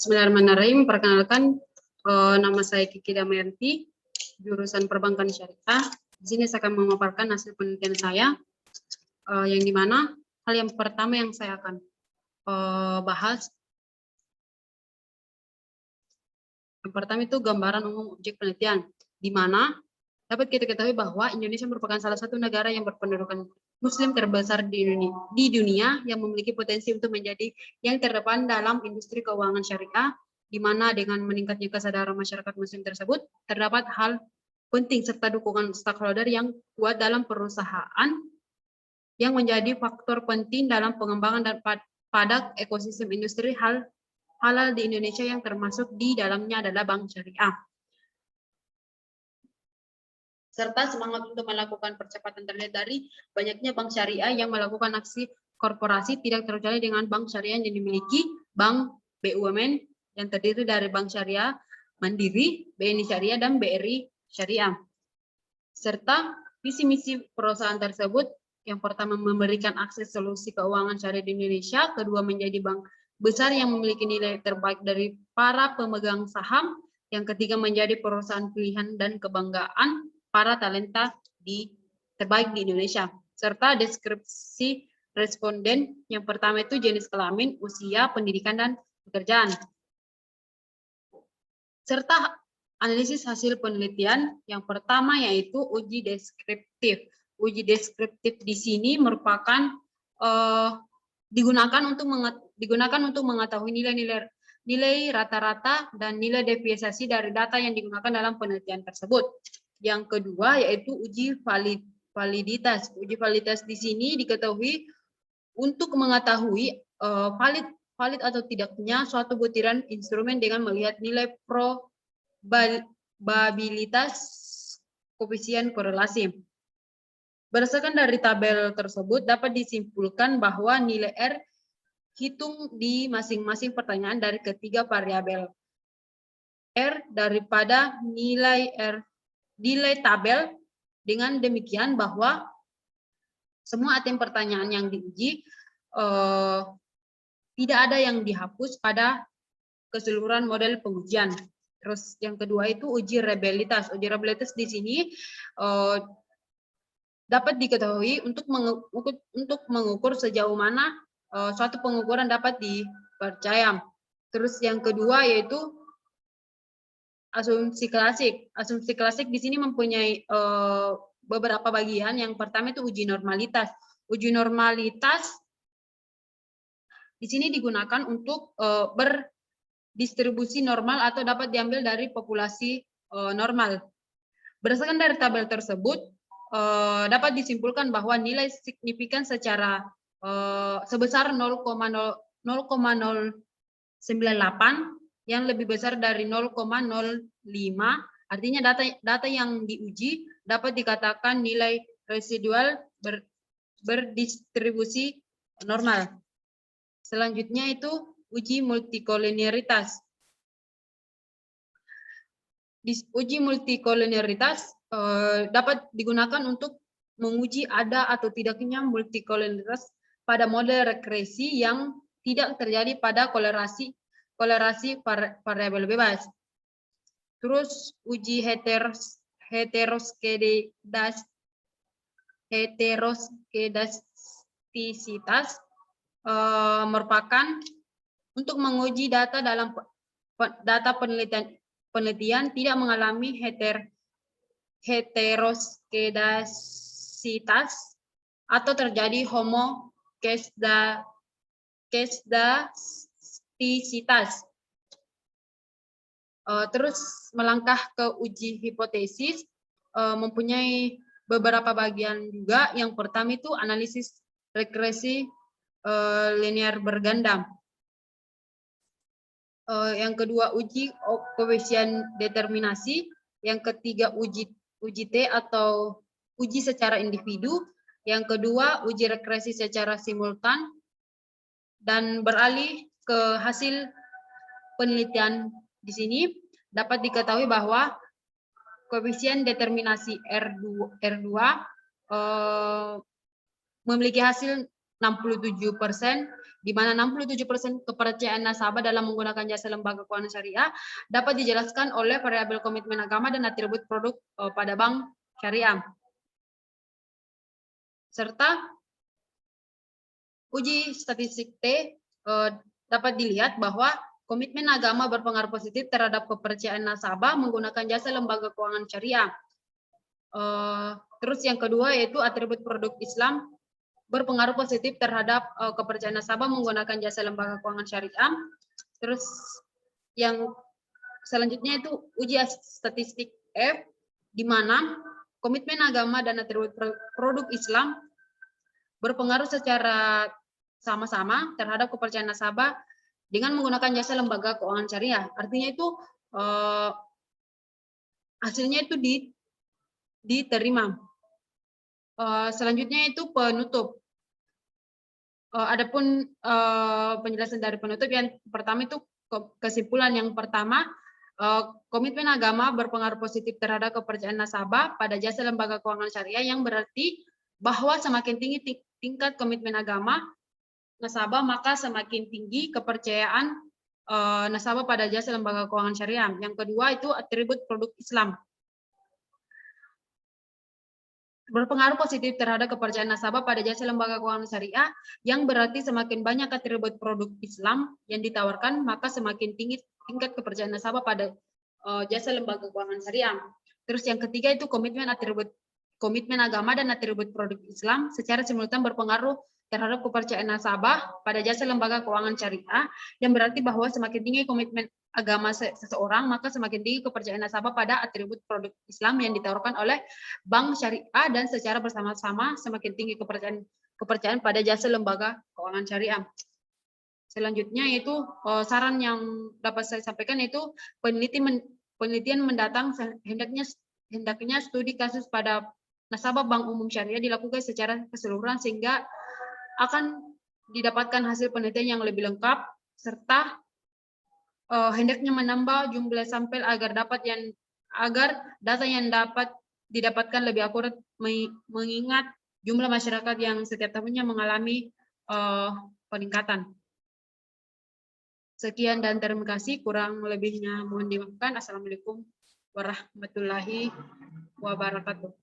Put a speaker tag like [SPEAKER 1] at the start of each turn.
[SPEAKER 1] Bismillahirrahmanirrahim. Perkenalkan, nama saya Kiki Damayanti, jurusan Perbankan Syariah. Di sini saya akan memaparkan hasil penelitian saya, yang dimana hal yang pertama yang saya akan bahas, yang pertama itu gambaran umum objek penelitian, di mana dapat kita ketahui bahwa Indonesia merupakan salah satu negara yang berpendudukan Muslim terbesar di dunia yang memiliki potensi untuk menjadi yang terdepan dalam industri keuangan syariah, di mana dengan meningkatnya kesadaran masyarakat Muslim tersebut, terdapat hal penting serta dukungan stakeholder yang kuat dalam perusahaan yang menjadi faktor penting dalam pengembangan dan pada ekosistem industri halal di Indonesia yang termasuk di dalamnya adalah bank syariah. Serta semangat untuk melakukan percepatan terlihat dari banyaknya bank syariah yang melakukan aksi korporasi tidak terkecuali dengan bank syariah yang dimiliki bank BUMN yang terdiri dari Bank Syariah Mandiri, BNI Syariah, dan BRI Syariah. Serta visi misi perusahaan tersebut, yang pertama memberikan akses solusi keuangan syariah di Indonesia, kedua menjadi bank besar yang memiliki nilai terbaik dari para pemegang saham, yang ketiga menjadi perusahaan pilihan dan kebanggaan para talenta terbaik di Indonesia, serta deskripsi responden yang pertama itu jenis kelamin, usia, pendidikan, dan pekerjaan. Serta analisis hasil penelitian yang pertama yaitu uji deskriptif. Uji deskriptif di sini merupakan digunakan untuk mengetahui nilai rata-rata dan nilai deviasi dari data yang digunakan dalam penelitian tersebut. Yang kedua yaitu uji validitas. Uji validitas di sini diketahui untuk mengetahui valid atau tidaknya suatu butiran instrumen dengan melihat nilai probabilitas koefisien korelasi. Berdasarkan dari tabel tersebut dapat disimpulkan bahwa nilai R hitung di masing-masing pertanyaan dari ketiga variabel R daripada nilai tabel. Dengan demikian bahwa semua item pertanyaan yang diuji tidak ada yang dihapus pada keseluruhan model pengujian. Terus yang kedua itu uji reliabilitas. Uji reliabilitas di sini dapat diketahui untuk mengukur sejauh mana suatu pengukuran dapat dipercaya. Terus yang kedua yaitu asumsi klasik. Asumsi klasik di sini mempunyai beberapa bagian. Yang pertama itu uji normalitas. Uji normalitas di sini digunakan untuk berdistribusi normal atau dapat diambil dari populasi normal. Berdasarkan dari tabel tersebut dapat disimpulkan bahwa nilai signifikan secara sebesar 0,098 yang lebih besar dari 0,05, artinya data yang diuji dapat dikatakan nilai residual berdistribusi normal. Selanjutnya itu uji multikolinialitas. Uji multikolinialitas dapat digunakan untuk menguji ada atau tidaknya multikolinialitas pada model regresi yang tidak terjadi pada kolerasi variabel bebas. Terus uji heteroskedastisitas merupakan untuk menguji data dalam data penelitian tidak mengalami heteroskedastisitas atau terjadi homoskedastisitas. Terus melangkah ke uji hipotesis mempunyai beberapa bagian juga. Yang pertama itu analisis regresi linear berganda. Yang kedua uji koefisien determinasi. Yang ketiga uji T atau uji secara individu. Yang kedua uji regresi secara simultan. Dan beralih ke hasil penelitian di sini dapat diketahui bahwa koefisien determinasi R2 memiliki hasil 67%, di mana 67% kepercayaan nasabah dalam menggunakan jasa lembaga keuangan syariah dapat dijelaskan oleh variabel komitmen agama dan atribut produk pada bank syariah. Serta uji statistik T dapat dilihat bahwa komitmen agama berpengaruh positif terhadap kepercayaan nasabah menggunakan jasa lembaga keuangan syariah. Terus yang kedua yaitu atribut produk Islam berpengaruh positif terhadap kepercayaan nasabah menggunakan jasa lembaga keuangan syariah. Terus yang selanjutnya itu uji statistik F, di mana komitmen agama dan atribut produk Islam berpengaruh secara sama-sama terhadap kepercayaan nasabah dengan menggunakan jasa lembaga keuangan syariah. Artinya itu hasilnya itu diterima. Selanjutnya itu penutup. Adapun penjelasan dari penutup yang pertama itu kesimpulan yang pertama, komitmen agama berpengaruh positif terhadap kepercayaan nasabah pada jasa lembaga keuangan syariah, yang berarti bahwa semakin tinggi tingkat komitmen agama nasabah, maka semakin tinggi kepercayaan nasabah pada jasa lembaga keuangan syariah. Yang kedua itu atribut produk Islam berpengaruh positif terhadap kepercayaan nasabah pada jasa lembaga keuangan syariah, yang berarti semakin banyak atribut produk Islam yang ditawarkan, maka semakin tinggi tingkat kepercayaan nasabah pada jasa lembaga keuangan syariah. Terus yang ketiga itu komitmen agama dan atribut produk Islam secara simultan berpengaruh terhadap kepercayaan nasabah pada jasa lembaga keuangan syariah, yang berarti bahwa semakin tinggi komitmen agama seseorang, maka semakin tinggi kepercayaan nasabah pada atribut produk Islam yang ditawarkan oleh bank syariah, dan secara bersama-sama semakin tinggi kepercayaan pada jasa lembaga keuangan syariah. Selanjutnya itu saran yang dapat saya sampaikan itu penelitian mendatang hendaknya studi kasus pada nasabah bank umum syariah dilakukan secara keseluruhan sehingga akan didapatkan hasil penelitian yang lebih lengkap, serta hendaknya menambah jumlah sampel agar data yang dapat didapatkan lebih akurat, mengingat jumlah masyarakat yang setiap tahunnya mengalami peningkatan. Sekian dan terima kasih, kurang lebihnya mohon dimaafkan. Assalamualaikum warahmatullahi wabarakatuh.